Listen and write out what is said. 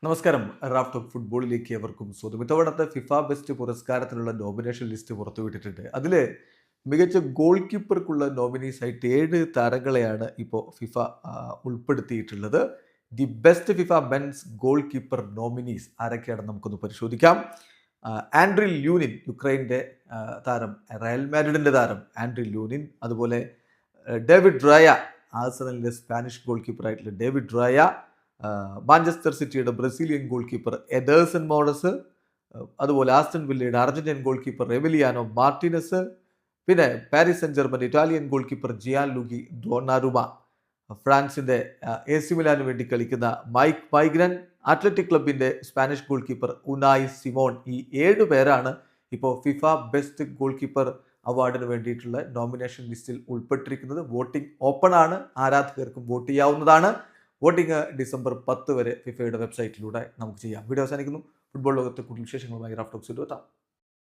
നമസ്കാരം. Raf talk ഫുട്ബോളിലേക്ക് എവർക്കും സ്വാഗതം. ഇത്തവണത്തെ ഫിഫ ബെസ്റ്റ് പുരസ്കാരത്തിനുള്ള നോമിനേഷൻ ലിസ്റ്റ് പുറത്തുവിട്ടിട്ടുണ്ട്. അതിൽ മികച്ച ഗോൾ കീപ്പർക്കുള്ള നോമിനീസ് ആയിട്ട് 7 താരങ്ങളെയാണ് ഇപ്പോൾ ഫിഫ ഉൾപ്പെടുത്തിയിട്ടുള്ളത്. The best FIFA men's goal keeper nominees ആരൊക്കെയാണെന്ന് നമുക്കൊന്ന് പരിശോധിക്കാം. ആൻഡ്രി ലൂനിൻ, യുക്രൈൻ്റെ താരം, റയൽ മാഡ്രിഡിൻ്റെ താരം ആൻഡ്രി ലൂനിൻ. അതുപോലെ ഡേവിഡ് റായ, ആഴ്സണലിൻ്റെ സ്പാനിഷ് ഗോൾ കീപ്പറായിട്ടുള്ള ഡേവിഡ് റായ. മാഞ്ചസ്റ്റർ സിറ്റിയുടെ Brazilian goal keeper Ederson Moraes. അതുപോലെ ആസ്റ്റൺ വില്ലയുടെ Argentine goal keeper Emiliano Martinez. പിന്നെ Paris Saint Germain Italian goal keeper Gianluigi Donnarumma. ഫ്രാൻസിന്റെ AC മിലാന് വേണ്ടി കളിക്കുന്ന മൈക്ക് മൈഗ്രൻ. അത്ലറ്റിക് ക്ലബിന്റെ Spanish goal keeper Unai Simon. ഈ 7 പേരാണ് ഇപ്പോൾ ഫിഫ ബെസ്റ്റ് ഗോൾ കീപ്പർ അവാർഡിന് വേണ്ടിയിട്ടുള്ള നോമിനേഷൻ ലിസ്റ്റിൽ ഉൾപ്പെട്ടിരിക്കുന്നത്. വോട്ടിംഗ് ഓപ്പൺ ആണ്, ആരാധകർക്കും വോട്ട് ചെയ്യാവുന്നതാണ്. വോട്ടിംഗ് ഡിസംബർ 10 വരെ ഫിഫയുടെ വെബ്സൈറ്റിലൂടെ നമുക്ക് ചെയ്യാം. വീഡിയോ അവസാനിക്കുന്നു. ഫുട്ബോൾ ലോകത്തെ കൂടുതൽ വിശേഷങ്ങളുമായി റാഫ് ടോക്സിൽ എത്താം.